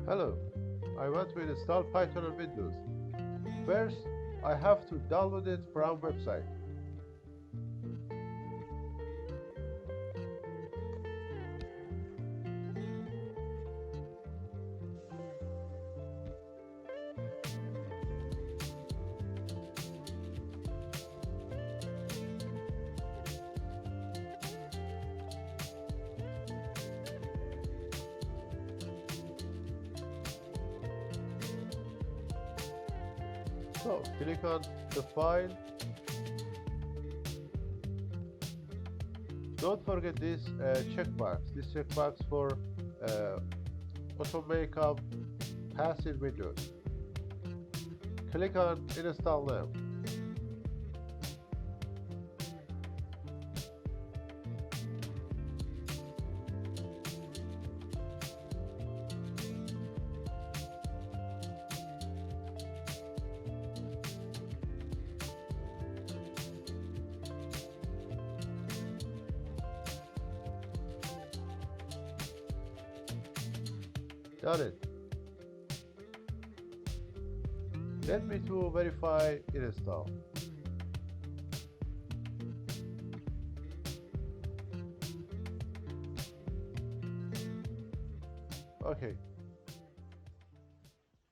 Hello, I want to install Python on Windows. First, I have to download it from website. So click on the file. Don't forget this checkbox. This checkbox for auto makeup passive Windows. Click on install now. Done it. Let me to verify install. Okay,